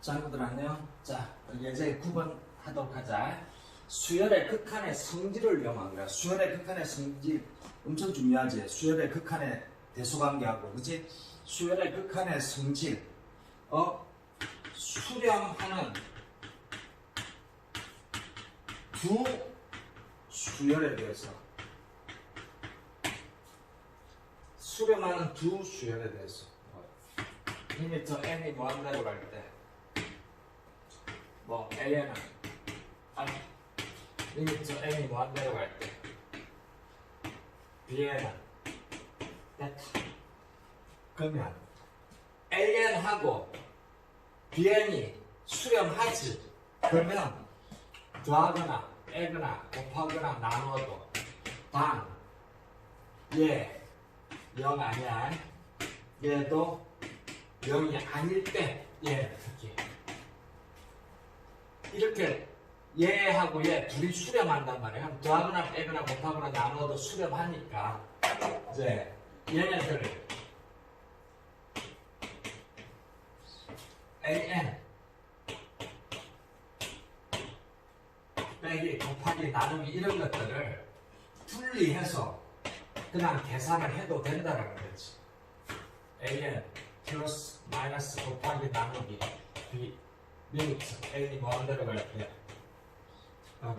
친구들 안녕. 자, 이제 9번 하도록 하자. 수열의 극한의 성질을 이용한 거야. 수열의 극한의 성질 엄청 중요하지. 수열의 극한의 대소관계하고, 그치? 수열의 극한의 성질. 수렴하는 두 수열에 대해서. 수렴하는 두 수열에 대해서. 리미터 n이 무한대로 갈 때. A는 리미터 n이 무한대로 갈 때 B는 베타. 그러면 AN하고 BN이 수렴하지. 그러면 더하거나 빼거나 곱하거나 나누어도 단 얘 0 아니야. 얘도 0이 아닐 때 얘 특히 이렇게 얘하고 얘 둘이 수렴한단 말이야. 그럼 더하거나 빼거나 곱하거나 나누어도 수렴하니까 이제 얘네들 AN 빼기 곱하기 나누기 이런 것들을 분리해서 그냥 계산을 해도 된다는 거지. AN 플러스 마이너스 곱하기 나누기 B 리미트 A이 무한대로 갈 때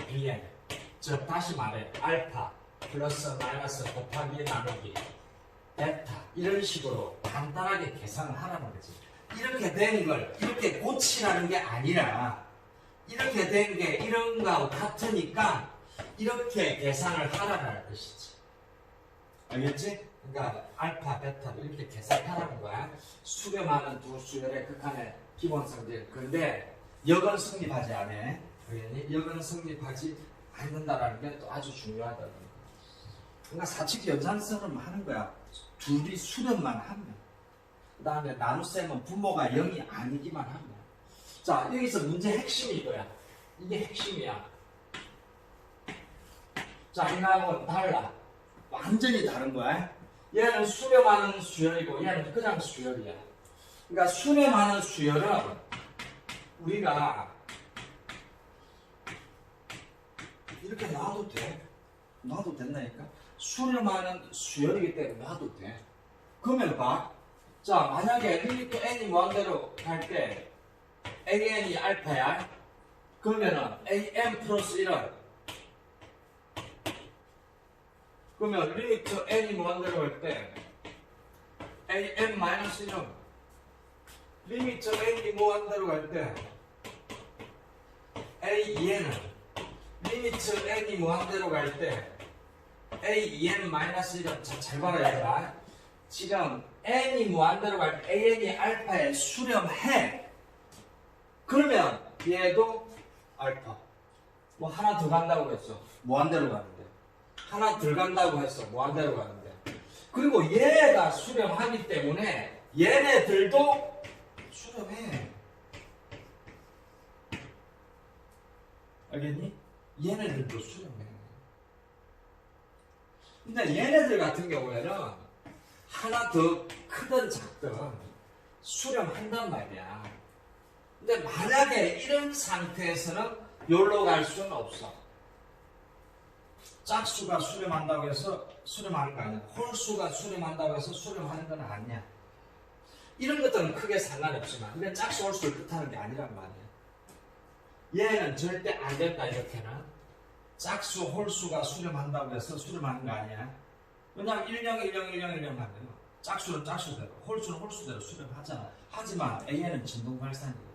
BN 즉 다시 말해 알파 플러스 마이너스 곱하기 나누기 베타 이런 식으로 간단하게 계산을 하라는 거지. 이렇게 된 걸 이렇게 고치라는 게 아니라 이렇게 된 게 이런 거하고 같으니까 이렇게 계산을 하라는 뜻이지. 알겠지? 그러니까 알파, 베타도 이렇게 계산하라는 거야. 수렴하는 두 수열의 극한의 기본 성질. 그런데 역은 성립하지 않아. 역은 성립하지 않는다라는 게 또 아주 중요하다는 거야. 그러니까 사칙 연산성을 하는 거야. 둘이 수렴만 하면. 그 다음에 나눗셈은 부모가 0이 아니기만 하면. 자, 여기서 문제 핵심이 이거야. 이게 핵심이야. 자, 이거하고 달라. 완전히 다른 거야. 얘는 수렴하는 수열이고 얘는 그냥 수열이야. 그러니까 수렴하는 수열은 우리가 이렇게 놔도 돼. 놔도 된다니까. 수렴하는 수열이기 때문에 놔도 돼. 그러면 봐. 자, 만약에 리미터 n이 무한대로 갈 때 AN이 알파야. 그러면은 AN 플러스 1은 그러면 리미터 n이 무한대로 갈 때 AN 마이너스 1은 리미터 n이 무한대로 갈 때 AEN은 리미터 n이 무한대로 갈 때 AEN 마이너스 1은 잘 봐라 얘들아. 지금 n이 무한대로 갈 때 AN이 알파에 수렴해. 그러면 얘도 알파. 뭐 하나 더 간다고 했어. 무한대로 가는데. 하나 덜 간다고 했어. 무한대로 가는데. 그리고 얘가 수렴하기 때문에 얘네들도 수렴해. 알겠니? 얘네들도 수렴해. 근데 얘네들 같은 경우에는 하나 더 크든 작든 수렴한단 말이야. 근데 만약에 이런 상태에서는 여기로 갈 수는 없어. 짝수가 수렴한다고 해서 수렴하는 거 아니야. 홀수가 수렴한다고 해서 수렴하는 건 아니야. 이런 것들은 크게 상관없지만 이건 짝수 홀수를 뜻하는 게 아니란 말이야. 얘는 절대 안 된다 이렇게는. 짝수 홀수가 수렴한다고 해서 수렴하는 거 아니야. 왜냐하면 10, 10, 10, 10 하면 짝수는 짝수대로 홀수는 홀수대로 수렴하잖아. 하지만 AN은 진동 발산이거든.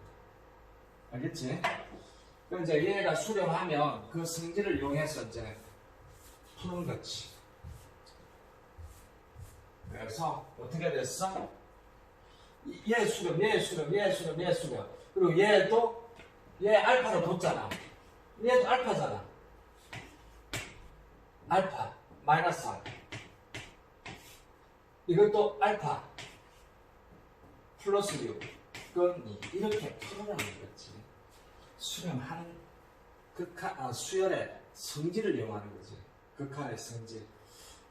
알겠지? 그럼 이제 얘가 수렴하면 그 성질을 이용해서 이제 푸는 거지. 그래서 어떻게 됐어? 얘 수렴, 얘 수렴, 얘 수렴, 얘 수렴. 그리고 얘도 얘 알파로 뒀잖아. 얘도 알파잖아. 알파 마이너스 1. 이것도 알파 플러스 6. 그건 이렇게 풀어나는 거지. 수렴하는 수열의 성질을 이용하는 거지. 극한의 성질.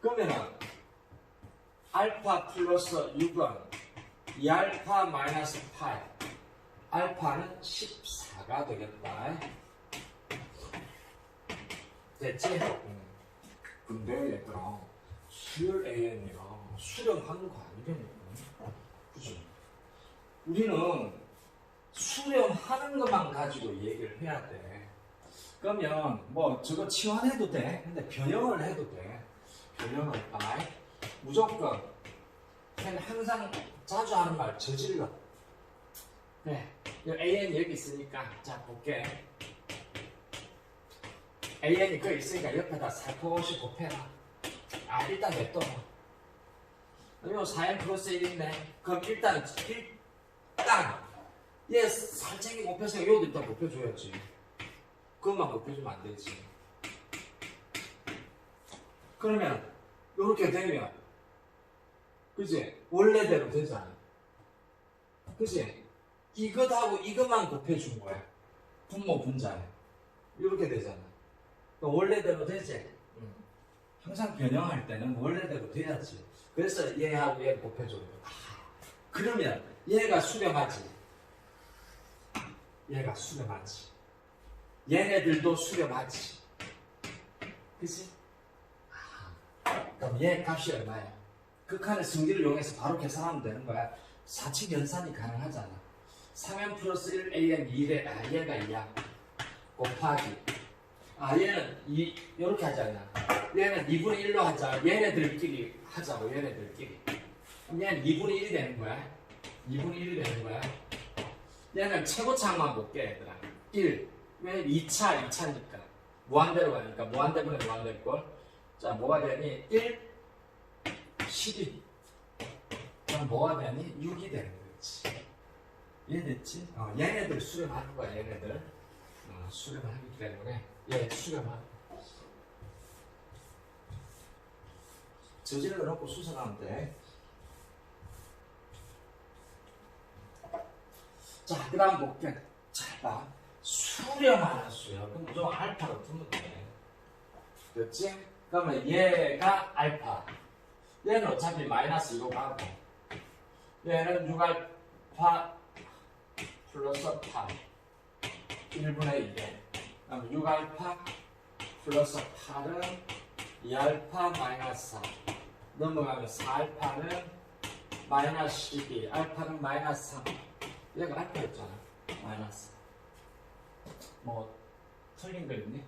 그러면은 알파 플러스 6은 2알파 마이너스 8 알파는 14가 되겠다. 됐지? 근데 얘들아, 수열 AN이라 수렴하는 거 아니겠냐? 그죠? 우리는 수렴하는 것만 가지고 얘기를 해야 돼. 그러면 뭐 저거 치환해도 돼. 근데 변형을 해도 돼. 변형을 아이 무조건 그냥 항상 자주 하는 말 저질러. 네, AN 여기 있으니까 자 볼게. AN이 거기 있으니까 옆에다 살포시 곱해라. 아 일단 냅둬. 그리고 4n 플러스 1인데 그럼 일단 얘 살짝이 곱해서 요도 일단 곱해줘야지. 그것만 곱해주면 안 되지. 그러면 요렇게 되면 그지? 원래대로 되잖아. 그지? 이것하고 이것만 곱해준 거야. 분모 분자에 이렇게 되잖아. 원래대로 되지? 항상 변형할 때는 원래대로 돼야지. 그래서 얘하고 얘 곱해줘요. 그러면 얘가 수렴하지. 얘가 수렴하지. 얘네들도 수렴하지. 그치? 그럼 얘 값이 얼마야? 극한의 승기를 이용해서 바로 계산하면 되는 거야. 사칙 연산이 가능하잖아. 3n 플러스 1 an 2래. 아 얘가 2야. 곱하기. 아 얘는 이렇게 하잖아. 얘는 2분의 1로 하자. 얘네들끼리 하자고. 얘네들끼리. 그럼 얘는 2분의 1이 되는 거야. 2분의 1이 되는 거야. 얘는 최고차만 볼게 얘들아. 1. 왜 2차니까. 무한대로 가니까. 무한대분의 무한대꼴. 자 뭐가 되니? 1, 12. 그럼 뭐가 되니? 6이 되는 거지. 이해됐지? 얘네들 수렴하는 거야 얘네들. 수렴을 하기 때문에 얘 수렴하고. 저질러 놓고 수선하면 돼. 자, 그 다음 볼게. 자, 봐. 수렴하는 수요. 그럼 무조건 알파로 두면 돼. 됐지? 그러면 얘가 알파. 얘는 어차피 마이너스 2로 가고. 얘는 6알파 플러스 8. 1분의 2에. 그럼 6알파 플러스 8은 2알파 마이너스 4. 넘어가면 4알파는 마이너스 12. 알파는 마이너스 3. 얘가 알파였잖아. 마이너스. 뭐 틀린 거 있니?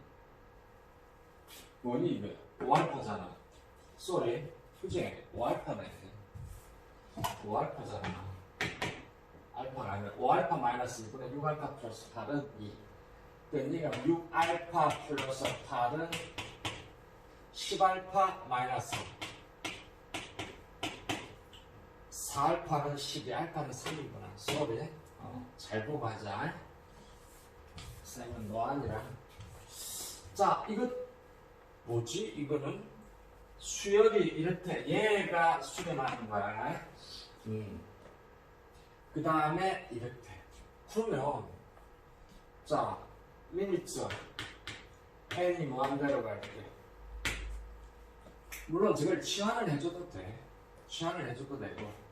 뭐니 이거? 5알파잖아. 쏘리. 휴지. 5알파네. 5알파잖아. 알파가 아니라 5알파 마이너스 2분의 6알파 플러스 8은 2. 그러니까 6알파 플러스 8은 10알파 마이너스 4알파는 12, 알파는 3이구나. 수업에 잘 보고 하자. 쌤은 노안이라. 자, 이거 뭐지? 이거는 수열이 이렇대. 얘가 수렴하는 거야. 그 다음에 이렇대. 그러면 자, 리미트 n이 무한대로 갈 때 물론 저걸 치환을 해줘도 돼. 치환을 해줘도 되고.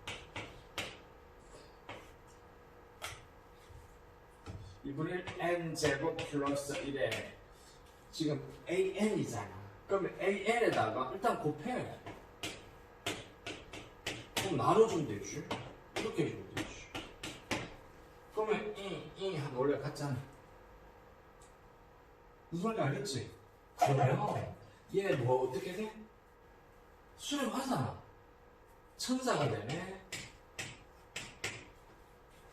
이분은 n제곱 플러스 1에 지금 an이잖아. 그러면 an에다가 일단 곱해. 그럼 나눠주면 되지. 이렇게 해주면 되지. 그러면 이 하면 원래 같잖아. 무슨 말인지 알겠지? 그러면 얘 뭐 어떻게 돼? 수렴하잖아. 천사가 되네.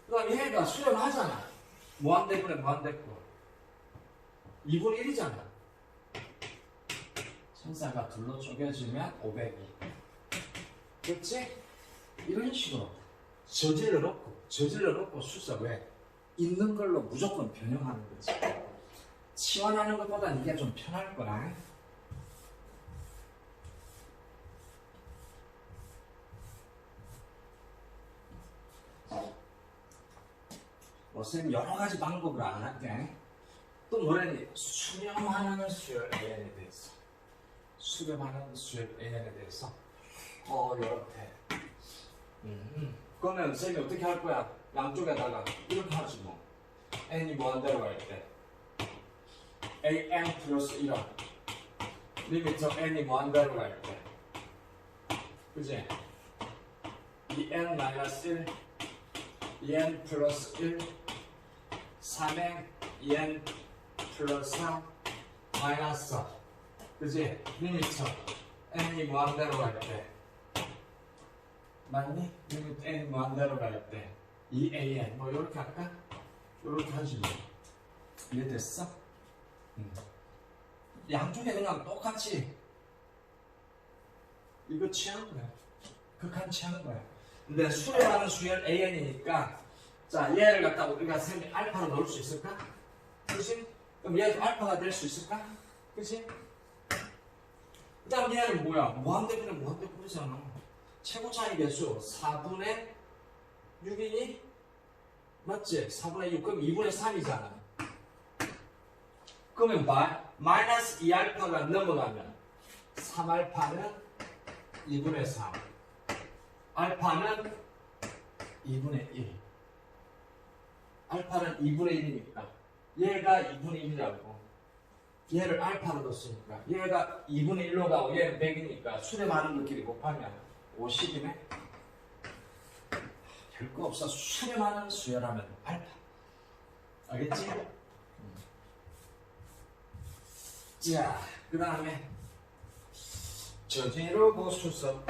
그럼 얘가 수렴하잖아. 무한대분의 무한대꼴 2분의 1이잖아. 천사가 둘로 쪼개지면 500이. 그렇지? 이런 식으로 저질러 놓고 수서 왜? 있는 걸로 무조건 변형하는 거지. 치환하는 것보다는 이게 좀 편할 거야. 선생님 여러 가지 방법을 안 할게. 또 뭐래니? 수렴하는 수열 AN에 대해서. 수렴하는 수열 AN에 대해서. 이렇게. 그러면 선생님이 어떻게 할 거야? 양쪽에다가 이렇게 하지 뭐. n이 무한대로 갈 때 an 플러스 1원 리미터 n이 무한대로 갈 때 그지? 2n 마이너스 1 2n 플러스 1 3n 2n 플러스 3 마이너스 4 그지? 리미터 n이 무한대로 갈 때 맞니? 리미터 n이 무한대로 갈 때 2an 뭐 이렇게 할까? 이렇게 하지 뭐. 이해됐어? 양쪽에 그냥 똑같이 이거 취하는 거야. 극한 취하는 거야. 근데 수렴하는 수열 an이니까 자 얘를 갖다 우리가 알파로 넣을 수 있을까? 그치? 그럼 얘도 알파가 될 수 있을까? 그치? 그 다음 얘는 뭐야? 무한대분의 무한대분이잖아. 최고 차이 개수 4분의 6이니? 맞지? 4분의 6 그럼 2분의 3이잖아. 그러면 마이너스 2알파가 넘어가면 3알파는 2분의 3 알파는 2분의 1 알파는 2분의 1이니까 얘가 2분의 1이라고 얘를 알파로 뒀으니까 얘가 2분의 1로 가고 얘는 100이니까 수렴하는 것끼리 곱하면 50이네. 별거 없어. 수렴하는 수열하면 알파. 알겠지? 자, 그 다음에 저지로 보수석.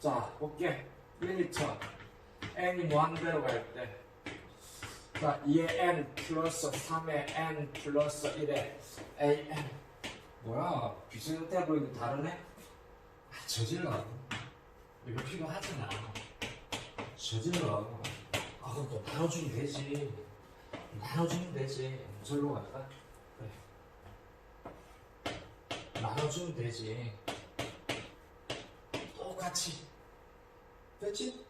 자, 볼게. 리미터 n이 무한대로 갈 때 자, 2의 n 플러스 3의 n 플러스 1의 an 뭐야? 비슷해 보이는데 다르네? 저질러. 이거 필요하잖아. 저질러. 그럼 또 나눠주면 되지. 저기로 갈까? 그래. 나눠주면 되지. 똑같이. 됐지?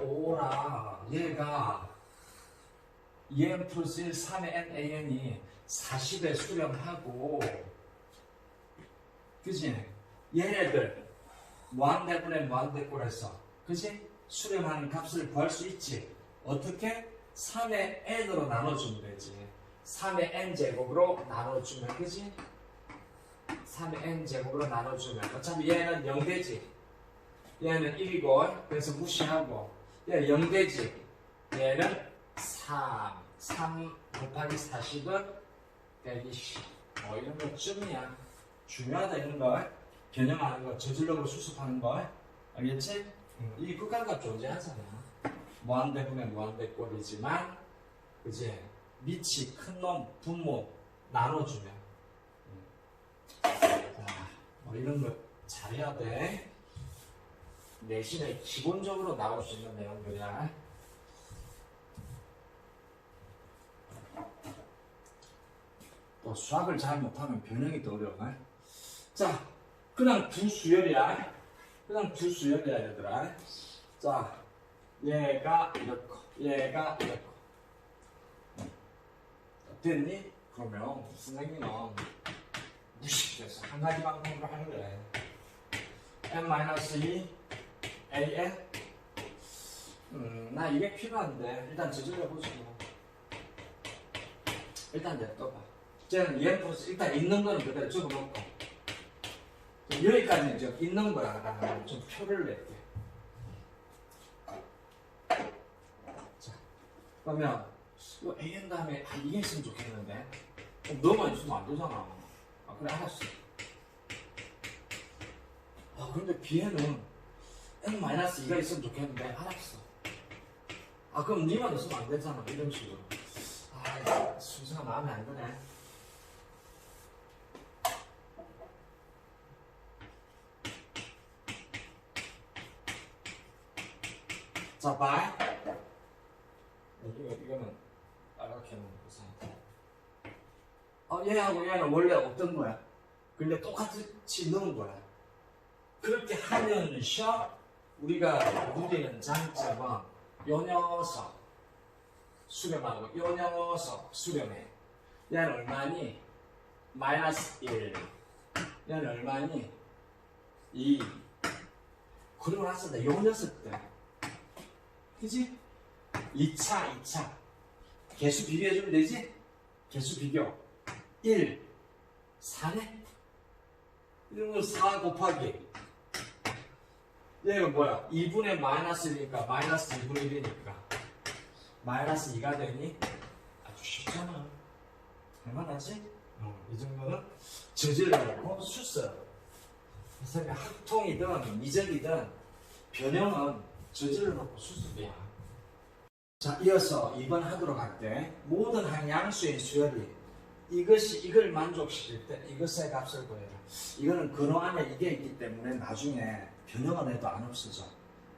오라. 얘가 2n 플러스 1, 3의 n, an이 40에 수렴하고 그치? 얘네들 무한대분의 무한대꼴에서 그치? 수렴하는 값을 구할 수 있지. 어떻게? 3의 n으로 나눠주면 되지. 3의 n제곱으로 나눠주면 그치? 3의 n제곱으로 나눠주면 어차피 얘는 0되지. 얘는 1이고 그래서 무시하고 얘는 0되지. 얘는 3 곱하기 40은 120 이런 거 쯤이야. 중요하다 이런 거 변형하는 거 저질력으로 수습하는 거 알겠지? 이 극한값 존재하잖아. 무한대분의 무한대꼴이지만 그지? 밑이 큰 놈 분모 나눠주면 뭐 이런 거 잘해야 돼. 내신에 기본적으로 나올 수 있는 내용들이야. 또 수학을 잘 못하면 변형이 더 어려워. 자, 그냥 두 수열이야 얘들아. 자, 얘가 이렇고 얘가 이렇고 됐니? 그러면 선생님은 무식해서 한 가지 방법으로 하는 거야. n-2 an 나 이게 필요한데 일단 저질러 보자. 일단 냅둬봐. 쟤는 EM 플러스 일단 있는 거는 그대로 적어놓고 여기까지는 좀 있는 거야. 좀 표를 낼게. 자, 그러면 이 AN 다음에 이게 있으면 좋겠는데 너만 있으면 안 되잖아. 그래 알았어. 그런데 B에는 n-2가 있으면 좋겠는데 알았어. 그럼 니만 있으면 안 되잖아. 이런 식으로. 순서가 마음에 안 드네. 자, 봐. 이거는 빨갛게 놓은 거. 얘하고 얘는 원래 어떤 거야? 근데 똑같이 넣은 거야. 그렇게 하면서 우리가 누리는 장점은 요 녀석 수렴하고 요 녀석 수렴해. 얘는 얼마니? 마이너스 1. 얘는 얼마니? 2. 그리고 나서 요 녀석들 그지? 2차. 개수 비교해주면 되지? 개수 비교. 1, 4네? 이러면 4 곱하기. 얘가 뭐야? 2분의 마이너스 1이니까 마이너스 2분의 1이니까 마이너스 2가 되니? 아주 쉽잖아. 얼마나지? 이 정도는 저질러 놓고 수서. 선생님 학통이든 미적이든 변형은 저질러 놓고 수습이야. 자, 이어서 2번 하도록 할때 모든 항양수의 수열이 이걸 만족시킬 때 이것의 값을 구해라. 이거는 근호 안에 이게 있기 때문에 나중에 변형을 해도 안 없어져.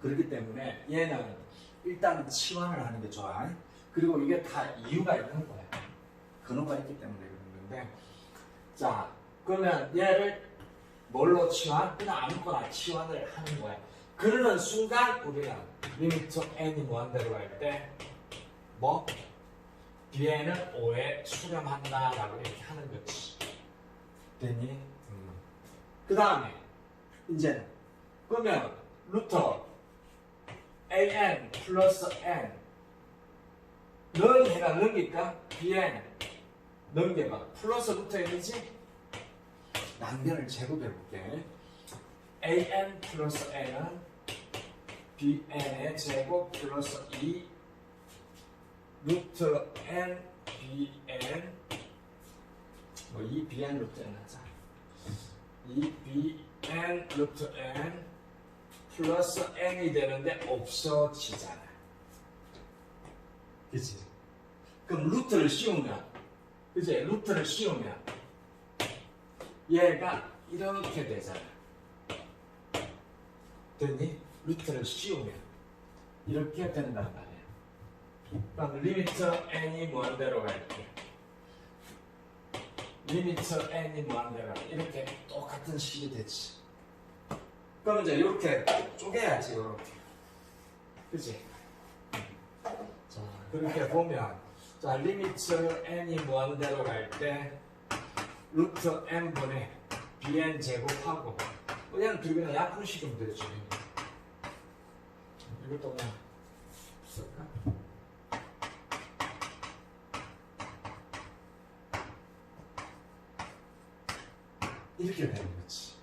그렇기 때문에 얘는 일단 치환을 하는 게 좋아. 그리고 이게 다 이유가 있는 거야. 근호가 있기 때문에 그런 건데. 자, 그러면 얘를 뭘로 치환? 그냥 아무거나 치환을 하는 거야. 그러는 순간 우리는 리미트 n이 무한대로 갈 때 뭐? bn은 5에 수렴한다라고 이렇게 하는 거지. 됐니? 그 다음에 이제 그러면 루트 an 플러스 n 는 해가 넘길까? bn 넘겨봐. 플러스 루트 n이지? 남변을 제곱해볼게. an 플러스 n은 bn의 제곱 플러스 2 루트 n bn 뭐 2bn 루트 n 하자. 2bn 루트 n 플러스 n이 되는데 없어지잖아. 그치? 그럼 루트를 씌우면 그치? 루트를 씌우면 얘가 이렇게 되잖아. 됐니? 루트를 씌우면 이렇게 된단 말이야. 그럼 리미트 n이 무한대로 갈게. 리미트 n이 무한대로 이렇게 똑같은 식이 되지. 그럼 이제 이렇게 쪼개야지. 이렇게. 그치? 자, 그렇게 보면 자, 리미트 n이 무한대로 갈 때 루트 n분의 bn 제곱하고 그냥 그냥 약분식이면 되지. 이것도 그냥 쓸까? 이렇게 되는 거지.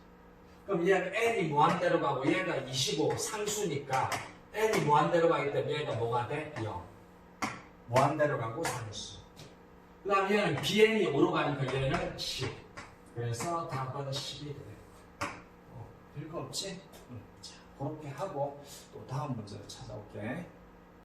그럼 얘는 n이 무한대로 가고 얘가 25 상수니까 n이 무한대로 가기 때문에 얘가 뭐가 돼? 0. 무한대로 가고 상수. 그 다음 얘는 bn이 5로 가니까 얘는 10. 그래서 답은 10이 돼. 별거 없지? 자, 그렇게 하고 또 다음 문제를 찾아올게.